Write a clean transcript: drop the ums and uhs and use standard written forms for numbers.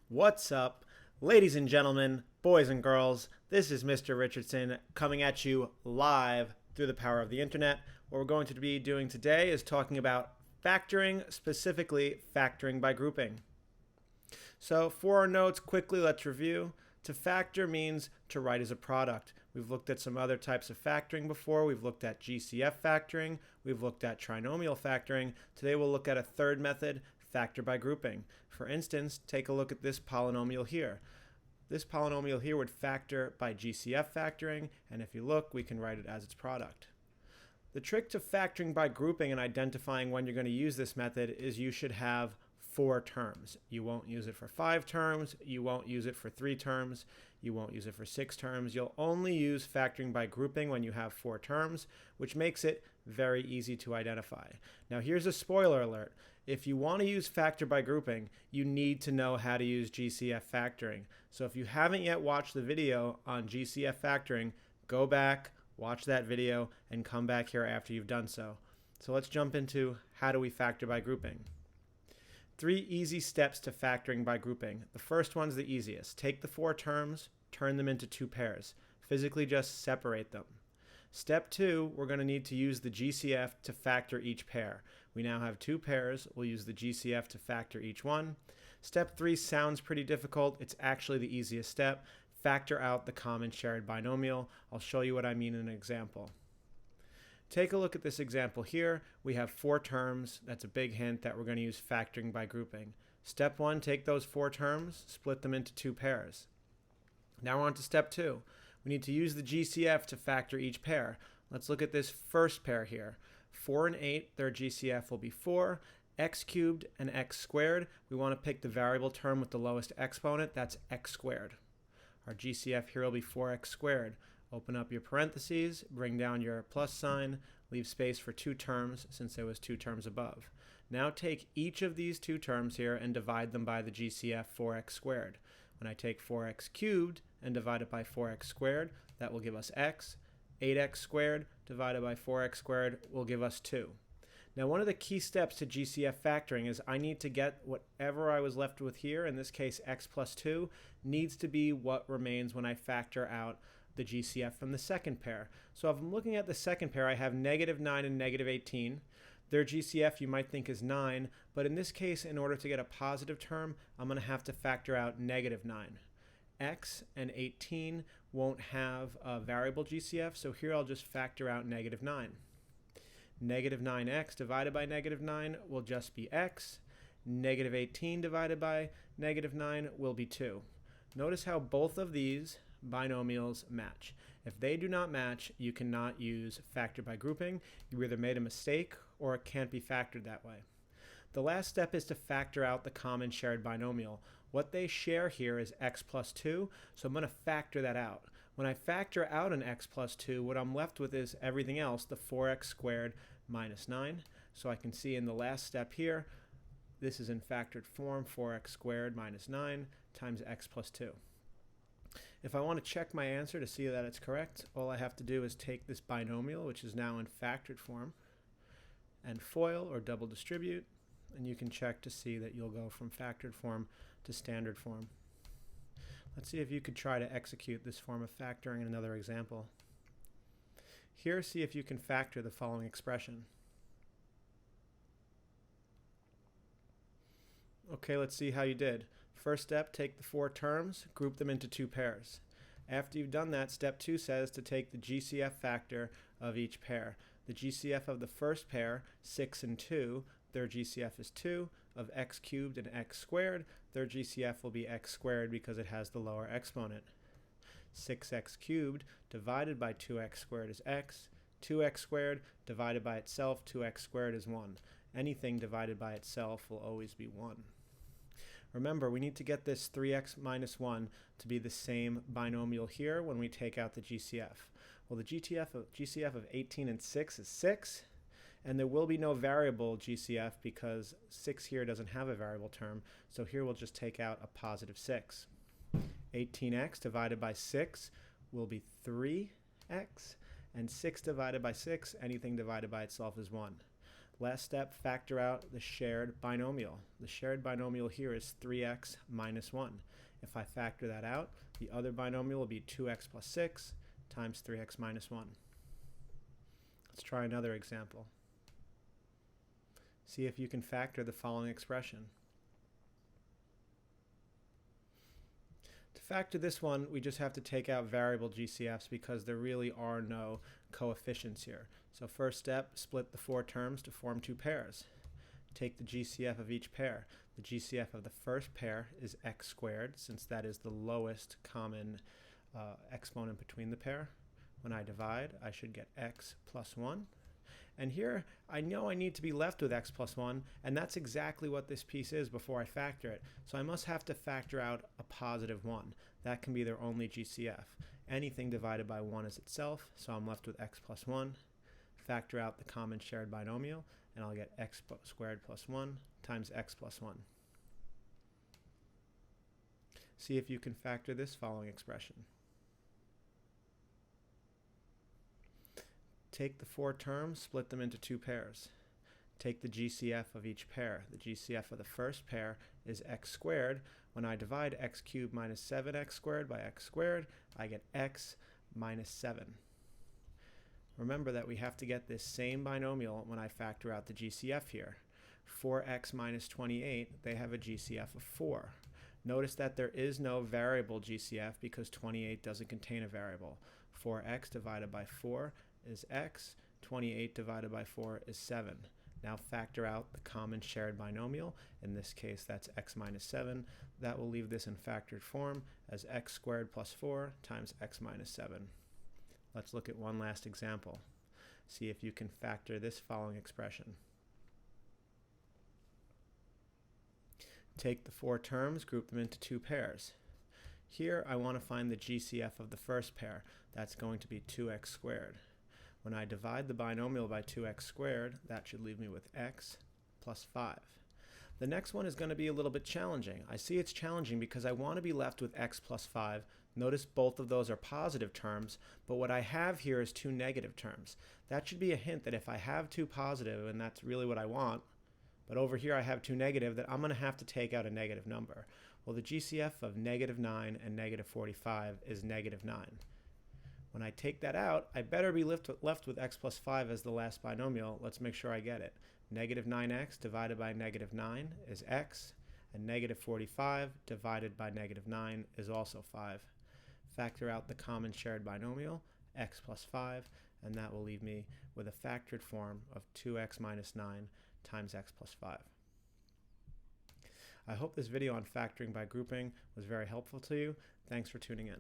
What's up, ladies and gentlemen, boys and girls? This is Mr. Richardson coming at you live through the power of the internet. What we're going to be doing today is talking about factoring, specifically factoring by grouping. So, for our notes, quickly let's review. To factor means to write as a product. We've looked at some other types of factoring before. We've looked at GCF factoring. We've looked at trinomial factoring. Today we'll look at a third method, factor by grouping. For instance, take a look at this polynomial here. This polynomial here would factor by GCF factoring, and if you look, we can write it as its product. The trick to factoring by grouping and identifying when you're going to use this method is you should have 4 terms. You won't use it for 5 terms, you won't use it for 3 terms, you won't use it for 6 terms. You'll only use factoring by grouping when you have 4 terms, which makes it very easy to identify. Now here's a spoiler alert. If you want to use factor by grouping, you need to know how to use GCF factoring. So if you haven't yet watched the video on GCF factoring, go back, watch that video, and come back here after you've done so. So let's jump into how do we factor by grouping. 3 easy steps to factoring by grouping. The first one's the easiest. Take the 4 terms, turn them into 2 pairs. Physically just separate them. Step 2, we're going to need to use the GCF to factor each pair. We now have 2 pairs. We'll use the GCF to factor each one. Step 3 sounds pretty difficult. It's actually the easiest step. Factor out the common shared binomial. I'll show you what I mean in an example. Take a look at this example here. We have 4 terms. That's a big hint that we're going to use factoring by grouping. Step 1, take those 4 terms, split them into 2 pairs. Now we're on to step 2. We need to use the GCF to factor each pair. Let's look at this first pair here. 4 and 8, their GCF will be 4. X cubed and x squared. We want to pick the variable term with the lowest exponent. That's x squared. Our GCF here will be 4x squared. Open up your parentheses, bring down your plus sign, leave space for 2 terms since there was 2 terms above. Now take each of these 2 terms here and divide them by the GCF 4x squared. When I take 4x cubed and divide it by 4x squared, that will give us x. 8x squared divided by 4x squared will give us 2. Now one of the key steps to GCF factoring is I need to get whatever I was left with here, in this case x plus 2, needs to be what remains when I factor out the GCF from the second pair. So if I'm looking at the second pair, I have negative 9 and negative 18. Their GCF you might think is 9, but in this case, in order to get a positive term, I'm going to have to factor out negative 9. X and 18 won't have a variable GCF, so here I'll just factor out negative 9. Negative 9x divided by negative 9 will just be x. Negative 18 divided by negative 9 will be 2. Notice how both of these binomials match. If they do not match, you cannot use factor by grouping. You either made a mistake or it can't be factored that way. The last step is to factor out the common shared binomial. What they share here is x plus 2, so I'm going to factor that out. When I factor out an x plus 2, what I'm left with is everything else, the 4x squared minus 9. So I can see in the last step here, this is in factored form, 4x squared minus 9 times x plus 2. If I want to check my answer to see that it's correct, all I have to do is take this binomial, which is now in factored form, and FOIL or double distribute, and you can check to see that you'll go from factored form to standard form. Let's see if you could try to execute this form of factoring in another example. Here, see if you can factor the following expression. Okay, let's see how you did. First step, take the 4 terms, group them into 2 pairs. After you've done that, step 2 says to take the GCF factor of each pair. The GCF of the first pair, 6 and 2, their GCF is 2. Of x cubed and x squared, their GCF will be x squared because it has the lower exponent. 6x cubed divided by 2x squared is x. 2x squared divided by itself, 2x squared is 1. Anything divided by itself will always be 1. Remember, we need to get this 3x minus 1 to be the same binomial here when we take out the GCF. Well, the GCF of 18 and 6 is 6, and there will be no variable GCF because 6 here doesn't have a variable term, so here we'll just take out a positive 6. 18x divided by 6 will be 3x, and 6 divided by 6, anything divided by itself is 1. Last step, factor out the shared binomial. The shared binomial here is 3x minus 1. If I factor that out, the other binomial will be 2x plus 6 times 3x minus 1. Let's try another example. See if you can factor the following expression. To factor this one, we just have to take out variable GCFs because there really are no coefficients here. So first step, split the 4 terms to form 2 pairs. Take the GCF of each pair. The GCF of the first pair is x squared, since that is the lowest common exponent between the pair. When I divide, I should get x plus 1. And here, I know I need to be left with x plus 1, and that's exactly what this piece is before I factor it. So I must have to factor out a positive 1. That can be their only GCF. Anything divided by 1 is itself, so I'm left with x plus 1. Factor out the common shared binomial, and I'll get x squared plus 1 times x plus 1. See if you can factor this following expression. Take the 4 terms, split them into 2 pairs. Take the GCF of each pair. The GCF of the first pair is x squared. When I divide x cubed minus 7x squared by x squared, I get x minus 7. Remember that we have to get this same binomial when I factor out the GCF here. 4x minus 28, they have a GCF of 4. Notice that there is no variable GCF because 28 doesn't contain a variable. 4x divided by 4 is x, 28 divided by 4 is 7. Now factor out the common shared binomial. In this case, that's x minus 7. That will leave this in factored form as x squared plus 4 times x minus 7. Let's look at one last example. See if you can factor this following expression. Take the 4 terms, group them into 2 pairs. Here I want to find the GCF of the first pair. That's going to be 2x squared. When I divide the binomial by 2x squared, that should leave me with x plus 5. The next one is going to be a little bit challenging. I see it's challenging because I want to be left with x plus 5. Notice both of those are positive terms, but what I have here is 2 negative terms. That should be a hint that if I have 2 positive, and that's really what I want, but over here I have 2 negative, that I'm going to have to take out a negative number. Well, the GCF of negative 9 and negative 45 is negative 9. When I take that out, I better be left with x plus 5 as the last binomial. Let's make sure I get it. Negative 9x divided by negative 9 is x, and negative 45 divided by negative 9 is also 5. Factor out the common shared binomial, x plus 5, and that will leave me with a factored form of 2x minus 9 times x plus 5. I hope this video on factoring by grouping was very helpful to you. Thanks for tuning in.